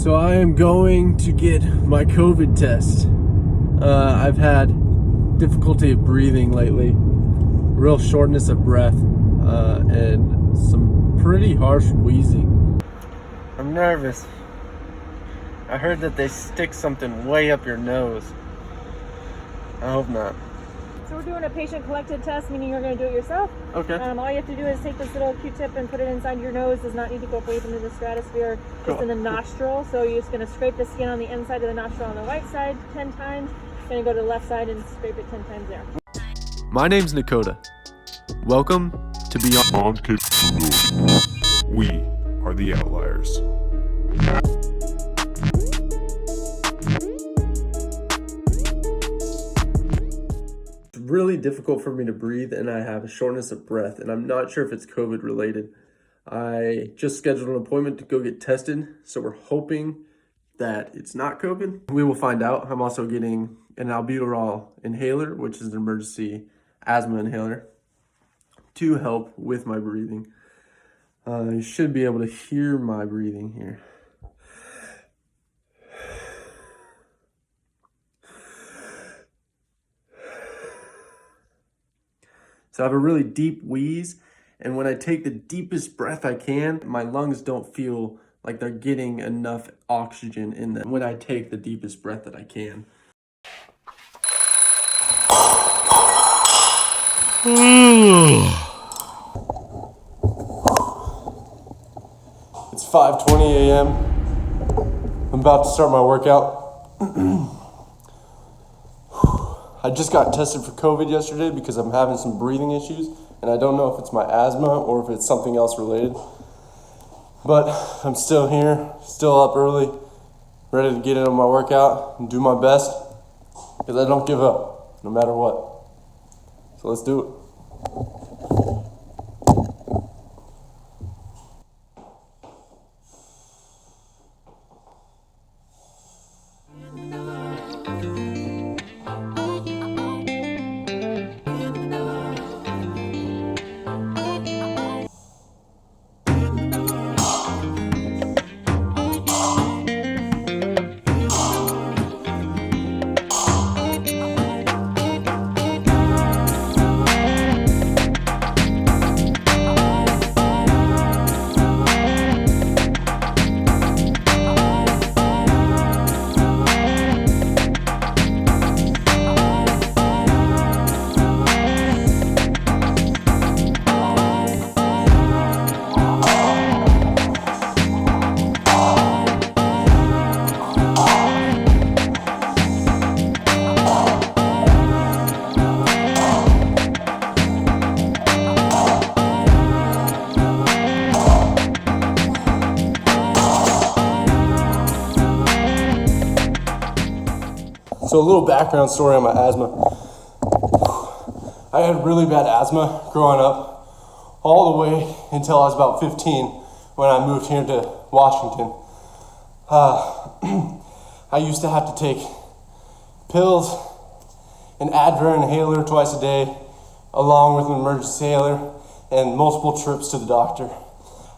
So I am going to get my COVID test. I've had difficulty of breathing lately, real shortness of breath, and some pretty harsh wheezing. I'm nervous. I heard that they stick something way up your nose. I hope not. So we're doing a patient-collected test, meaning you're going to do it yourself. Okay. All you have to do is take this little Q-tip and put it inside your nose. Does not need to go up into the stratosphere, just in the nostril. So you're just going to scrape the skin on the inside of the nostril on the right side 10 times. Going to go to the left side and scrape it 10 times there. My name's Nakota. Welcome to Beyond Capability. We are the Outliers. Really difficult for me to breathe, and I have a shortness of breath, and I'm not sure if it's COVID related. I just scheduled an appointment to go get tested, so we're hoping that it's not COVID. We will find out. I'm also getting an albuterol inhaler, which is an emergency asthma inhaler, to help with my breathing. You should be able to hear my breathing here. So I have a really deep wheeze, and when I take the deepest breath I can, my lungs don't feel like they're getting enough oxygen in them when I take the deepest breath that I can. It's 5:20 a.m. I'm about to start my workout. I just got tested for COVID yesterday because I'm having some breathing issues, and I don't know if it's my asthma or if it's something else related. But I'm still here, still up early, ready to get into my workout and do my best, because I don't give up, no matter what. So let's do it. So a little background story on my asthma. I had really bad asthma growing up, all the way until I was about 15 when I moved here to Washington. I used to have to take pills, an Advil inhaler twice a day, along with an emergency inhaler, and multiple trips to the doctor.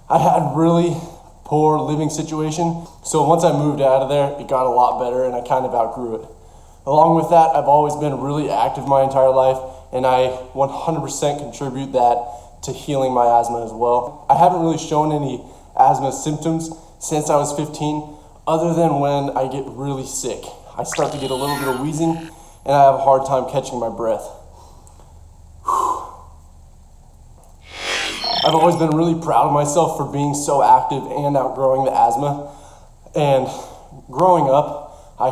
I had really poor living situation, so once I moved out of there, it got a lot better and I kind of outgrew it. Along with that, I've always been really active my entire life, and I 100% contribute that to healing my asthma as well. I haven't really shown any asthma symptoms since I was 15, other than when I get really sick. I start to get a little bit of wheezing, and I have a hard time catching my breath. I've always been really proud of myself for being so active and outgrowing the asthma. And growing up, I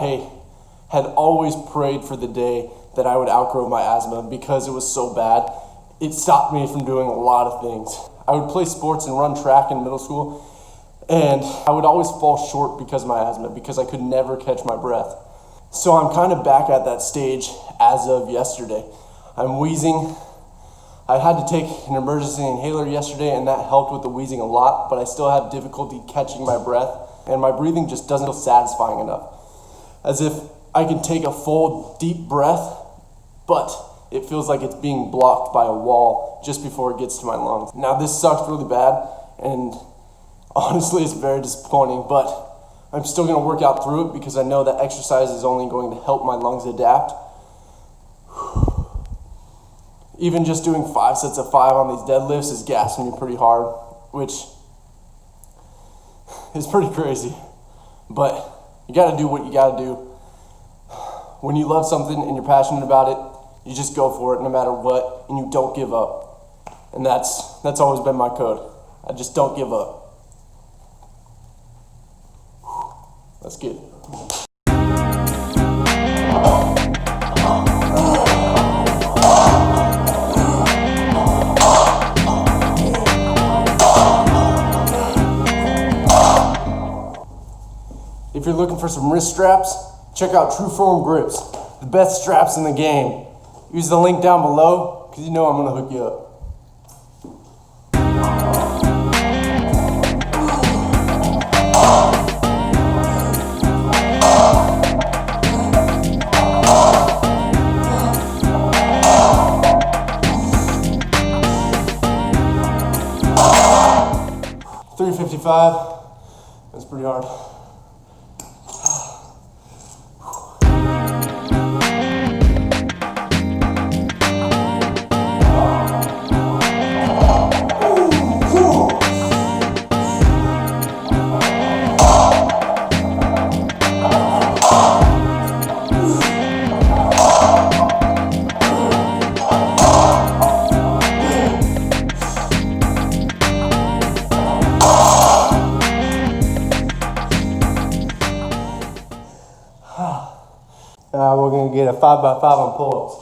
had always prayed for the day that I would outgrow my asthma because it was so bad. It stopped me from doing a lot of things. I would play sports and run track in middle school, and I would always fall short because of my asthma, because I could never catch my breath. So I'm kind of back at that stage as of yesterday. I'm wheezing. I had to take an emergency inhaler yesterday, and that helped with the wheezing a lot, but I still have difficulty catching my breath, and my breathing just doesn't feel satisfying enough. As if I can take a full, deep breath, but it feels like it's being blocked by a wall just before it gets to my lungs. Now, this sucks really bad, and honestly, it's very disappointing, but I'm still going to work out through it because I know that exercise is only going to help my lungs adapt. Even just doing 5 sets of 5 on these deadlifts is gassing me pretty hard, which is pretty crazy. But you got to do what you got to do. When you love something and you're passionate about it, you just go for it no matter what, and you don't give up. And that's always been my code. I just don't give up. Let's get it. If you're looking for some wrist straps, check out True Form Grips, the best straps in the game. Use the link down below, because you know I'm going to hook you up. $355. That's pretty hard. We're going to get a 5x5 on pull-ups.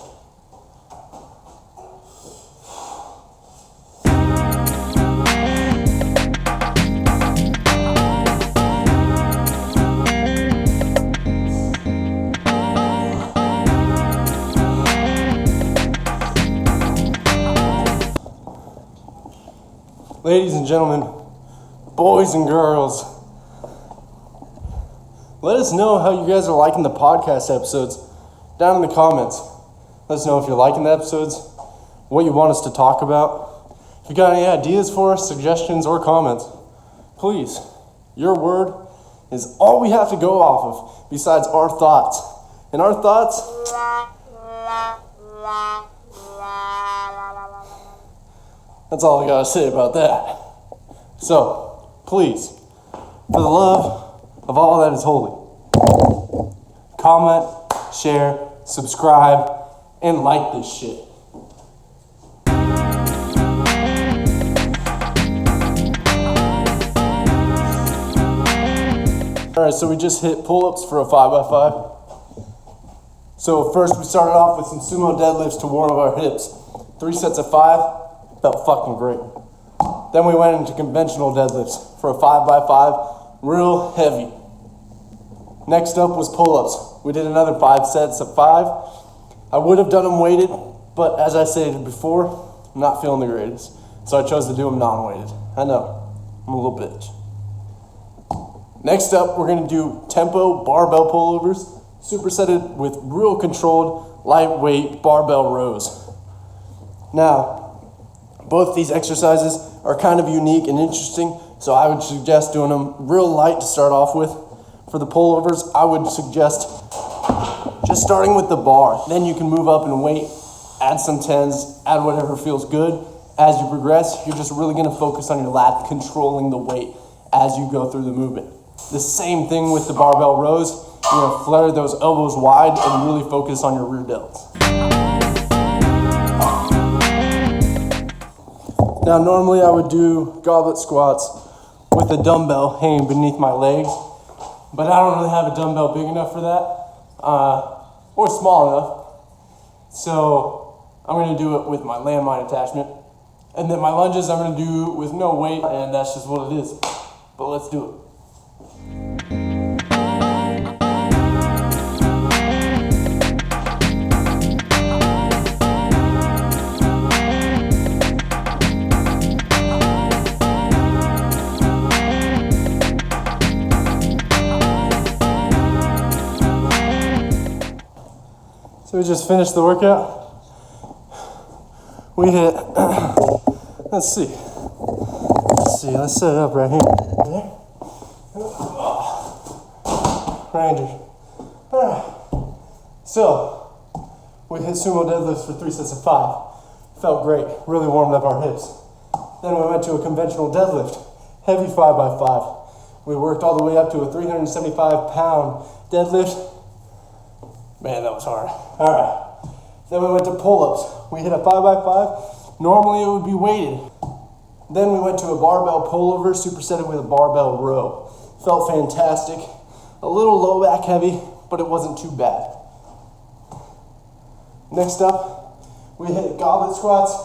Ladies and gentlemen, boys and girls, let us know how you guys are liking the podcast episodes down in the comments. Let us know if you're liking the episodes, what you want us to talk about. If you got any ideas for us, suggestions, or comments, please, your word is all we have to go off of besides our thoughts. And our thoughts, that's all I gotta say about that. So, please, for the love of all that is holy, comment, share, subscribe, and like this shit. Alright, so we just hit pull-ups for a 5x5. So first we started off with some sumo deadlifts to warm up our hips. 3 sets of 5, felt fucking great. Then we went into conventional deadlifts for a 5x5, real heavy. Next up was pull-ups. We did another 5 sets of 5. I would have done them weighted, but as I stated before, I'm not feeling the greatest. So I chose to do them non-weighted. I know, I'm a little bitch. Next up, we're gonna do tempo barbell pullovers, supersetted with real controlled, lightweight barbell rows. Now, both these exercises are kind of unique and interesting, so I would suggest doing them real light to start off with. For the pullovers, I would suggest just starting with the bar. Then you can move up in weight, add some tens, add whatever feels good. As you progress, you're just really gonna focus on your lat, controlling the weight as you go through the movement. The same thing with the barbell rows. You're gonna flare those elbows wide and really focus on your rear delts. Now, normally I would do goblet squats with a dumbbell hanging beneath my legs, but I don't really have a dumbbell big enough for that, or small enough. So I'm gonna do it with my landmine attachment. And then my lunges I'm gonna do with no weight, and that's just what it is. But let's do it. So we just finished the workout. We hit, let's set it up right here. Ranger. Alright. So, we hit sumo deadlifts for 3 sets of 5. Felt great, really warmed up our hips. Then we went to a conventional deadlift, heavy 5x5. We worked all the way up to a 375-pound deadlift. Man, that was hard. Alright. Then we went to pull-ups. We hit a 5x5. Normally it would be weighted. Then we went to a barbell pullover, supersetted with a barbell row. Felt fantastic. A little low back heavy, but it wasn't too bad. Next up, we hit goblet squats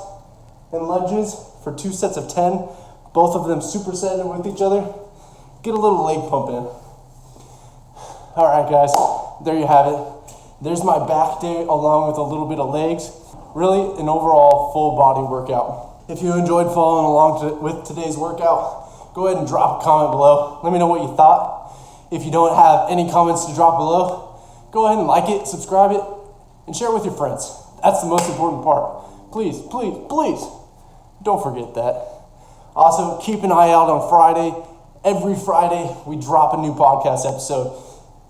and lunges for 2 sets of 10. Both of them supersetted with each other. Get a little leg pump in. All right, guys, there you have it. There's my back day along with a little bit of legs. Really an overall full body workout. If you enjoyed following along with today's workout, go ahead and drop a comment below. Let me know what you thought. If you don't have any comments to drop below, go ahead and like it, subscribe it, and share it with your friends. That's the most important part. Please, please, please, don't forget that. Also, keep an eye out on Friday. Every Friday, we drop a new podcast episode.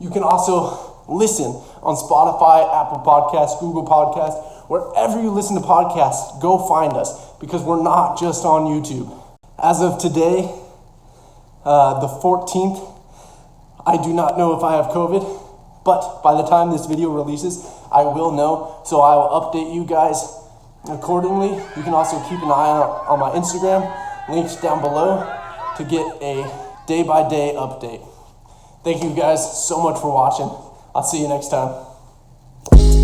You can also listen on Spotify, Apple Podcasts, Google Podcasts, wherever you listen to podcasts, go find us because we're not just on YouTube. As of today, the 14th, I do not know if I have COVID, but by the time this video releases, I will know. So I will update you guys accordingly. You can also keep an eye out on my Instagram, links down below to get a day-by-day update. Thank you guys so much for watching. I'll see you next time.